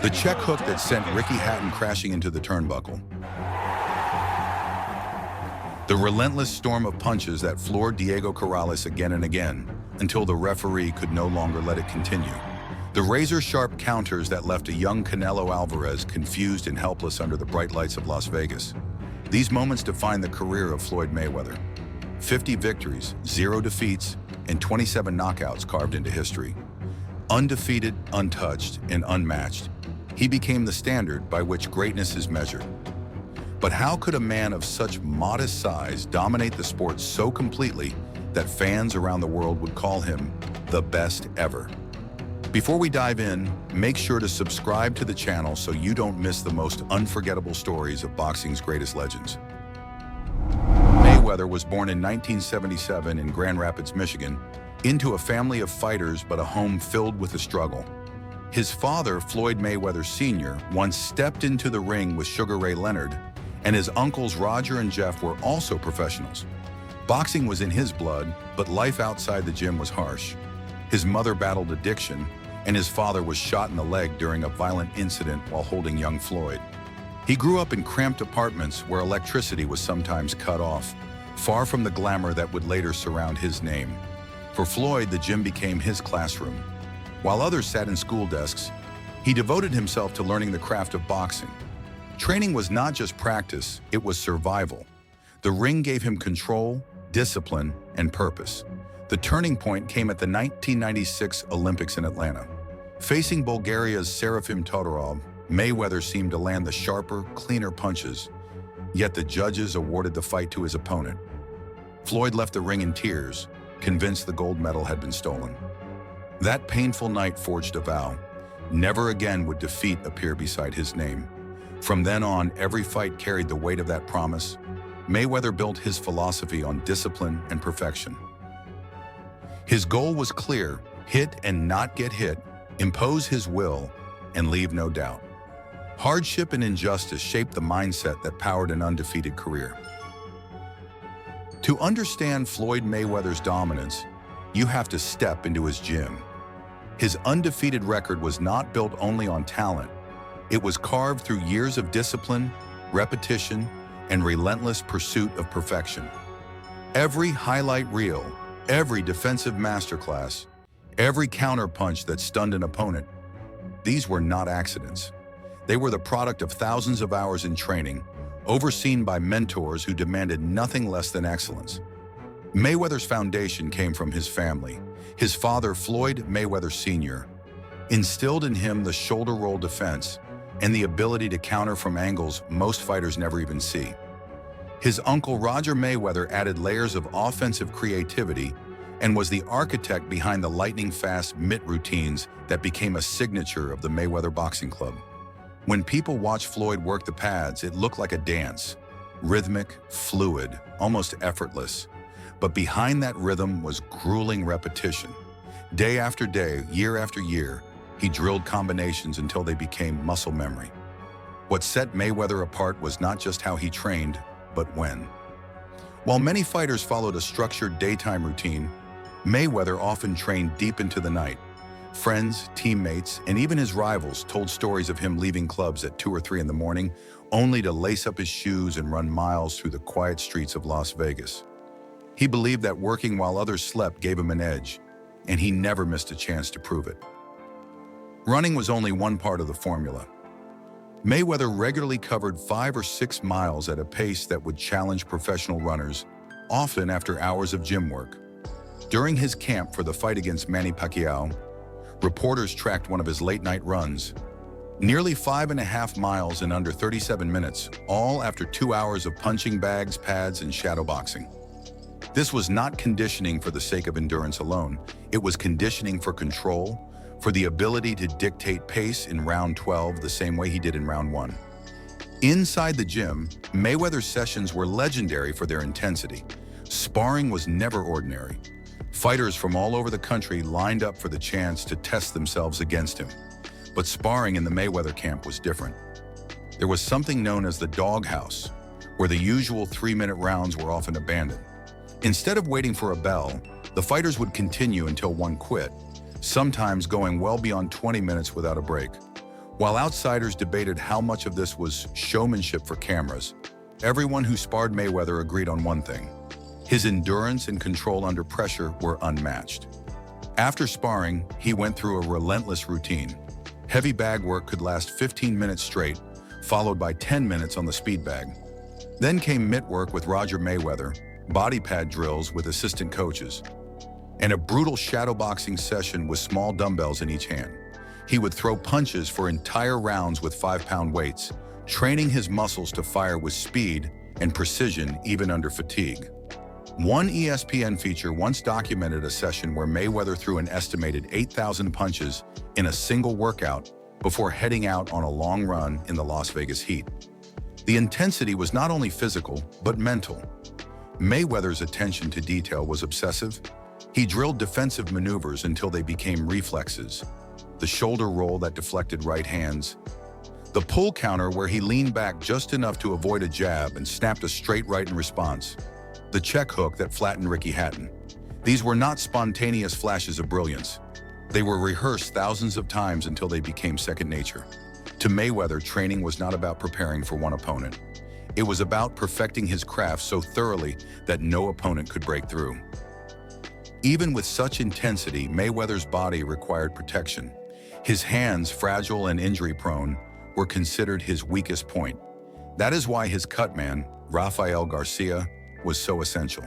The check hook that sent Ricky Hatton crashing into the turnbuckle. The relentless storm of punches that floored Diego Corrales again and again, until the referee could no longer let it continue. The razor-sharp counters that left a young Canelo Alvarez confused and helpless under the bright lights of Las Vegas. These moments define the career of Floyd Mayweather. 50 victories, 0 defeats, and 27 knockouts carved into history. Undefeated, untouched, and unmatched, he became the standard by which greatness is measured. But how could a man of such modest size dominate the sport so completely that fans around the world would call him the best ever? Before we dive in, make sure to subscribe to the channel so you don't miss the most unforgettable stories of boxing's greatest legends. Mayweather was born in 1977 in Grand Rapids, Michigan, into a family of fighters but a home filled with the struggle. His father, Floyd Mayweather Sr., once stepped into the ring with Sugar Ray Leonard, and his uncles Roger and Jeff were also professionals. Boxing was in his blood, but life outside the gym was harsh. His mother battled addiction, and his father was shot in the leg during a violent incident while holding young Floyd. He grew up in cramped apartments where electricity was sometimes cut off, far from the glamour that would later surround his name. For Floyd, the gym became his classroom. While others sat in school desks, he devoted himself to learning the craft of boxing. Training was not just practice, it was survival. The ring gave him control, discipline, and purpose. The turning point came at the 1996 Olympics in Atlanta. Facing Bulgaria's Serafim Todorov, Mayweather seemed to land the sharper, cleaner punches, yet the judges awarded the fight to his opponent. Floyd left the ring in tears, convinced the gold medal had been stolen. That painful night forged a vow. Never again would defeat appear beside his name. From then on, every fight carried the weight of that promise. Mayweather built his philosophy on discipline and perfection. His goal was clear: hit and not get hit, impose his will, and leave no doubt. Hardship and injustice shaped the mindset that powered an undefeated career. To understand Floyd Mayweather's dominance, you have to step into his gym. His undefeated record was not built only on talent. It was carved through years of discipline, repetition, and relentless pursuit of perfection. Every highlight reel, every defensive masterclass, every counterpunch that stunned an opponent, these were not accidents. They were the product of thousands of hours in training, overseen by mentors who demanded nothing less than excellence. Mayweather's foundation came from his family. His father, Floyd Mayweather Sr., instilled in him the shoulder roll defense and the ability to counter from angles most fighters never even see. His uncle Roger Mayweather added layers of offensive creativity and was the architect behind the lightning-fast mitt routines that became a signature of the Mayweather Boxing Club. When people watched Floyd work the pads, it looked like a dance, rhythmic, fluid, almost effortless. But behind that rhythm was grueling repetition. Day after day, year after year, he drilled combinations until they became muscle memory. What set Mayweather apart was not just how he trained, but when. While many fighters followed a structured daytime routine, Mayweather often trained deep into the night. Friends, teammates, and even his rivals told stories of him leaving clubs at 2 or 3 in the morning, only to lace up his shoes and run miles through the quiet streets of Las Vegas. He believed that working while others slept gave him an edge, and he never missed a chance to prove it. Running was only one part of the formula. Mayweather regularly covered 5 or 6 miles at a pace that would challenge professional runners, often after hours of gym work. During his camp for the fight against Manny Pacquiao, reporters tracked one of his late-night runs. Nearly 5.5 miles in under 37 minutes, all after 2 hours of punching bags, pads, and shadowboxing. This was not conditioning for the sake of endurance alone. It was conditioning for control, for the ability to dictate pace in round 12 the same way he did in round 1. Inside the gym, Mayweather's sessions were legendary for their intensity. Sparring was never ordinary. Fighters from all over the country lined up for the chance to test themselves against him. But sparring in the Mayweather camp was different. There was something known as the doghouse, where the usual 3-minute rounds were often abandoned. Instead of waiting for a bell, the fighters would continue until one quit, sometimes going well beyond 20 minutes without a break. While outsiders debated how much of this was showmanship for cameras, everyone who sparred Mayweather agreed on one thing: his endurance and control under pressure were unmatched. After sparring, he went through a relentless routine. Heavy bag work could last 15 minutes straight, followed by 10 minutes on the speed bag. Then came mitt work with Roger Mayweather, body pad drills with assistant coaches, and a brutal shadowboxing session with small dumbbells in each hand. He would throw punches for entire rounds with 5-pound weights, training his muscles to fire with speed and precision even under fatigue. One ESPN feature once documented a session where Mayweather threw an estimated 8,000 punches in a single workout before heading out on a long run in the Las Vegas heat. The intensity was not only physical, but mental. Mayweather's attention to detail was obsessive. He drilled defensive maneuvers until they became reflexes. The shoulder roll that deflected right hands, the pull counter where he leaned back just enough to avoid a jab and snapped a straight right in response, the check hook that flattened Ricky Hatton. These were not spontaneous flashes of brilliance. They were rehearsed thousands of times until they became second nature. To Mayweather, training was not about preparing for one opponent. It was about perfecting his craft so thoroughly that no opponent could break through. Even with such intensity, Mayweather's body required protection. His hands, fragile and injury-prone, were considered his weakest point. That is why his cutman, Rafael Garcia, was so essential.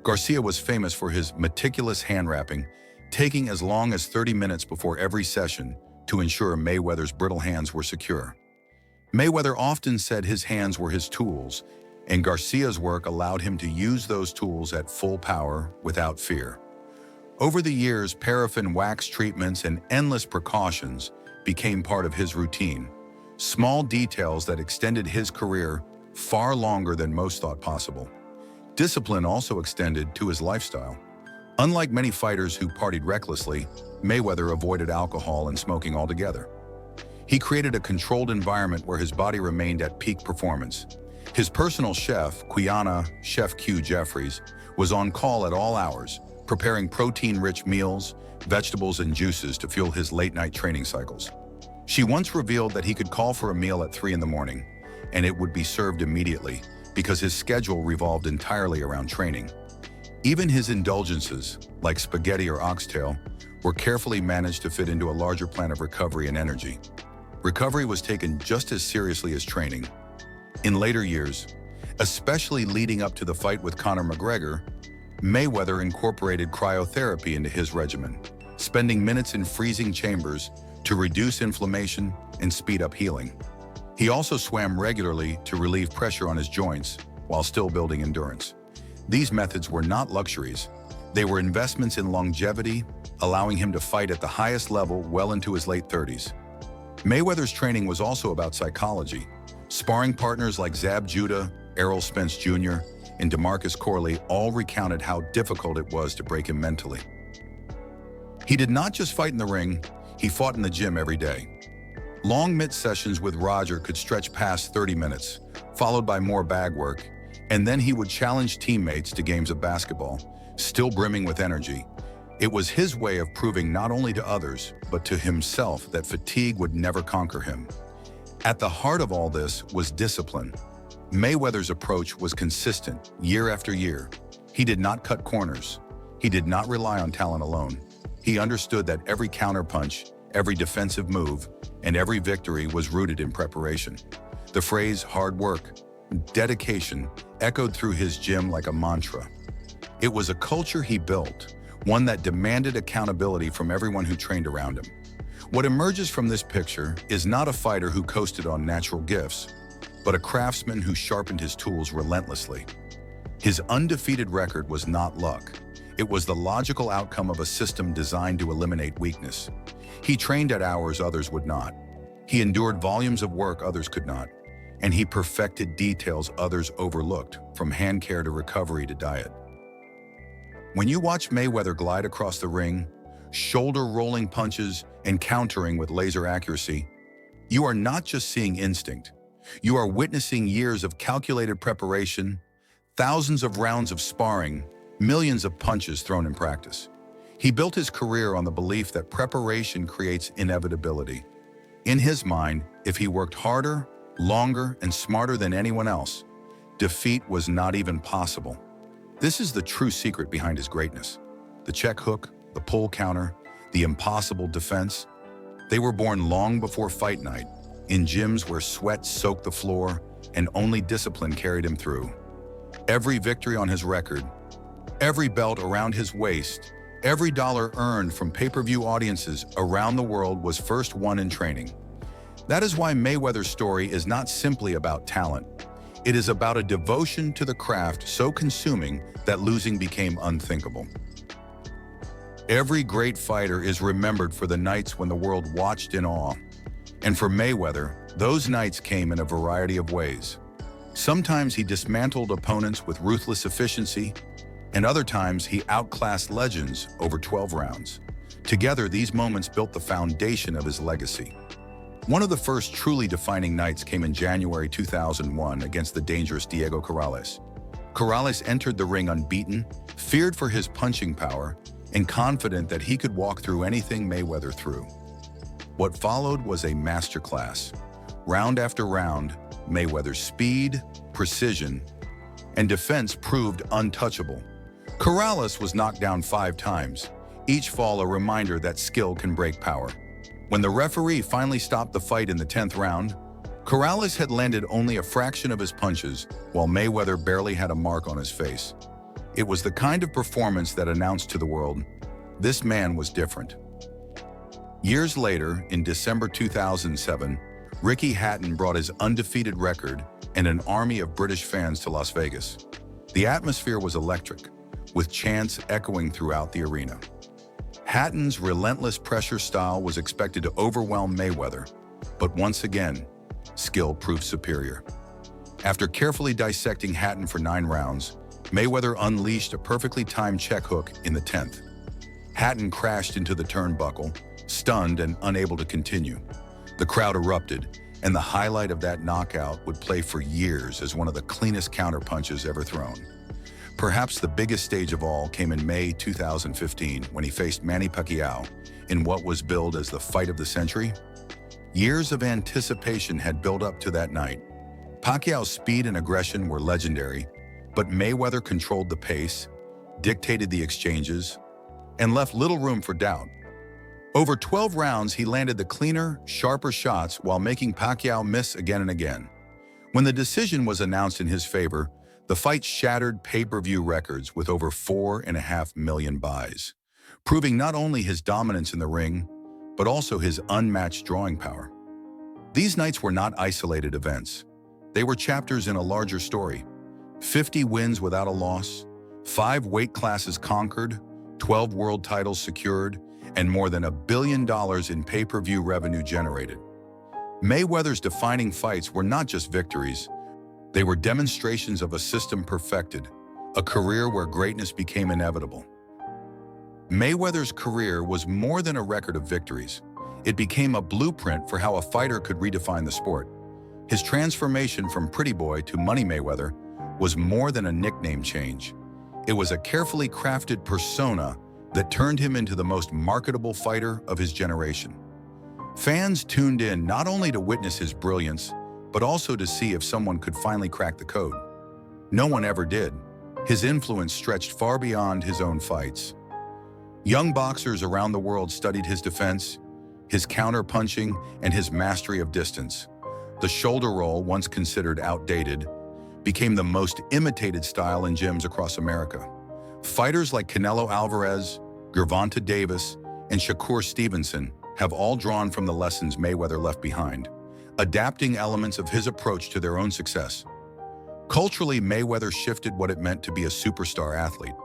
Garcia was famous for his meticulous hand wrapping, taking as long as 30 minutes before every session to ensure Mayweather's brittle hands were secure. Mayweather often said his hands were his tools, and Garcia's work allowed him to use those tools at full power without fear. Over the years, paraffin wax treatments and endless precautions became part of his routine, small details that extended his career far longer than most thought possible. Discipline also extended to his lifestyle. Unlike many fighters who partied recklessly, Mayweather avoided alcohol and smoking altogether. He created a controlled environment where his body remained at peak performance. His personal chef, Quiana Chef Q Jeffries, was on call at all hours, preparing protein-rich meals, vegetables, and juices to fuel his late-night training cycles. She once revealed that he could call for a meal at 3 in the morning, and it would be served immediately because his schedule revolved entirely around training. Even his indulgences, like spaghetti or oxtail, were carefully managed to fit into a larger plan of recovery and energy. Recovery was taken just as seriously as training. In later years, especially leading up to the fight with Conor McGregor, Mayweather incorporated cryotherapy into his regimen, spending minutes in freezing chambers to reduce inflammation and speed up healing. He also swam regularly to relieve pressure on his joints while still building endurance. These methods were not luxuries. They were investments in longevity, allowing him to fight at the highest level well into his late 30s. Mayweather's training was also about psychology. Sparring partners like Zab Judah, Errol Spence Jr., and DeMarcus Corley all recounted how difficult it was to break him mentally. He did not just fight in the ring, he fought in the gym every day. Long mitt sessions with Roger could stretch past 30 minutes, followed by more bag work, and then he would challenge teammates to games of basketball, still brimming with energy. It was his way of proving not only to others, but to himself that fatigue would never conquer him. At the heart of all this was discipline. Mayweather's approach was consistent year after year. He did not cut corners. He did not rely on talent alone. He understood that every counterpunch, every defensive move, and every victory was rooted in preparation. The phrase hard work, dedication, echoed through his gym like a mantra. It was a culture he built, one that demanded accountability from everyone who trained around him. What emerges from this picture is not a fighter who coasted on natural gifts, but a craftsman who sharpened his tools relentlessly. His undefeated record was not luck. It was the logical outcome of a system designed to eliminate weakness. He trained at hours others would not. He endured volumes of work others could not. And he perfected details others overlooked, from hand care to recovery to diet. When you watch Mayweather glide across the ring, shoulder-rolling punches and countering with laser accuracy, you are not just seeing instinct. You are witnessing years of calculated preparation, thousands of rounds of sparring, millions of punches thrown in practice. He built his career on the belief that preparation creates inevitability. In his mind, if he worked harder, longer, and smarter than anyone else, defeat was not even possible. This is the true secret behind his greatness. The check hook, the pull counter, the impossible defense. They were born long before fight night, in gyms where sweat soaked the floor and only discipline carried him through. Every victory on his record, every belt around his waist, every dollar earned from pay-per-view audiences around the world was first won in training. That is why Mayweather's story is not simply about talent. It is about a devotion to the craft so consuming that losing became unthinkable. Every great fighter is remembered for the nights when the world watched in awe. And for Mayweather, those nights came in a variety of ways. Sometimes he dismantled opponents with ruthless efficiency, and other times he outclassed legends over 12 rounds. Together, these moments built the foundation of his legacy. One of the first truly defining nights came in January 2001 against the dangerous Diego Corrales. Corrales entered the ring unbeaten, feared for his punching power, and confident that he could walk through anything Mayweather threw. What followed was a masterclass. Round after round, Mayweather's speed, precision, and defense proved untouchable. Corrales was knocked down 5 times, each fall a reminder that skill can break power. When the referee finally stopped the fight in the 10th round, Corrales had landed only a fraction of his punches, while Mayweather barely had a mark on his face. It was the kind of performance that announced to the world, this man was different. Years later, in December 2007, Ricky Hatton brought his undefeated record and an army of British fans to Las Vegas. The atmosphere was electric, with chants echoing throughout the arena. Hatton's relentless pressure style was expected to overwhelm Mayweather, but once again, skill proved superior. After carefully dissecting Hatton for 9 rounds, Mayweather unleashed a perfectly timed check hook in the 10th. Hatton crashed into the turnbuckle, stunned and unable to continue. The crowd erupted, and the highlight of that knockout would play for years as one of the cleanest counterpunches ever thrown. Perhaps the biggest stage of all came in May 2015 when he faced Manny Pacquiao in what was billed as the fight of the century. Years of anticipation had built up to that night. Pacquiao's speed and aggression were legendary, but Mayweather controlled the pace, dictated the exchanges, and left little room for doubt. Over 12 rounds, he landed the cleaner, sharper shots while making Pacquiao miss again and again. When the decision was announced in his favor, the fight shattered pay-per-view records with over 4.5 million buys, proving not only his dominance in the ring, but also his unmatched drawing power. These nights were not isolated events. They were chapters in a larger story. 50 wins without a loss, 5 weight classes conquered, 12 world titles secured, and more than $1 billion in pay-per-view revenue generated. Mayweather's defining fights were not just victories. They were demonstrations of a system perfected, a career where greatness became inevitable. Mayweather's career was more than a record of victories. It became a blueprint for how a fighter could redefine the sport. His transformation from Pretty Boy to Money Mayweather was more than a nickname change. It was a carefully crafted persona that turned him into the most marketable fighter of his generation. Fans tuned in not only to witness his brilliance, but also to see if someone could finally crack the code. No one ever did. His influence stretched far beyond his own fights. Young boxers around the world studied his defense, his counter-punching, and his mastery of distance. The shoulder roll, once considered outdated, became the most imitated style in gyms across America. Fighters like Canelo Alvarez, Gervonta Davis, and Shakur Stevenson have all drawn from the lessons Mayweather left behind, adapting elements of his approach to their own success. Culturally, Mayweather shifted what it meant to be a superstar athlete.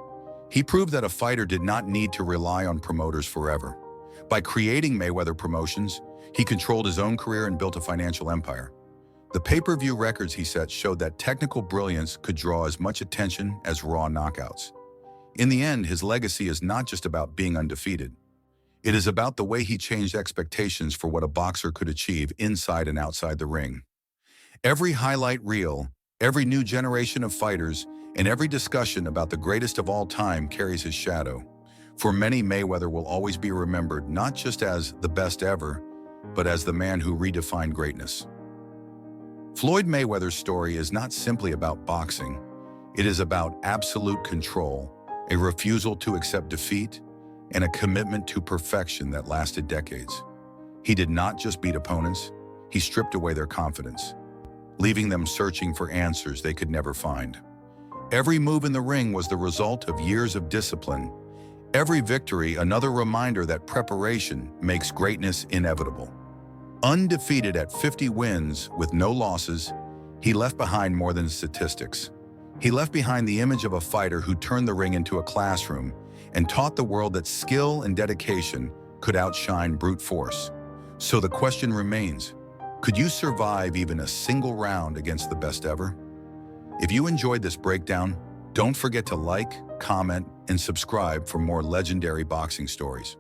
He proved that a fighter did not need to rely on promoters forever. By creating Mayweather Promotions, he controlled his own career and built a financial empire. The pay-per-view records he set showed that technical brilliance could draw as much attention as raw knockouts. In the end, his legacy is not just about being undefeated. It is about the way he changed expectations for what a boxer could achieve inside and outside the ring. Every highlight reel, every new generation of fighters, and every discussion about the greatest of all time carries his shadow. For many, Mayweather will always be remembered not just as the best ever, but as the man who redefined greatness. Floyd Mayweather's story is not simply about boxing. It is about absolute control, a refusal to accept defeat, and a commitment to perfection that lasted decades. He did not just beat opponents, he stripped away their confidence, leaving them searching for answers they could never find. Every move in the ring was the result of years of discipline. Every victory, another reminder that preparation makes greatness inevitable. Undefeated at 50 wins with no losses, he left behind more than statistics. He left behind the image of a fighter who turned the ring into a classroom and taught the world that skill and dedication could outshine brute force. So the question remains, could you survive even a single round against the best ever? If you enjoyed this breakdown, don't forget to like, comment, and subscribe for more legendary boxing stories.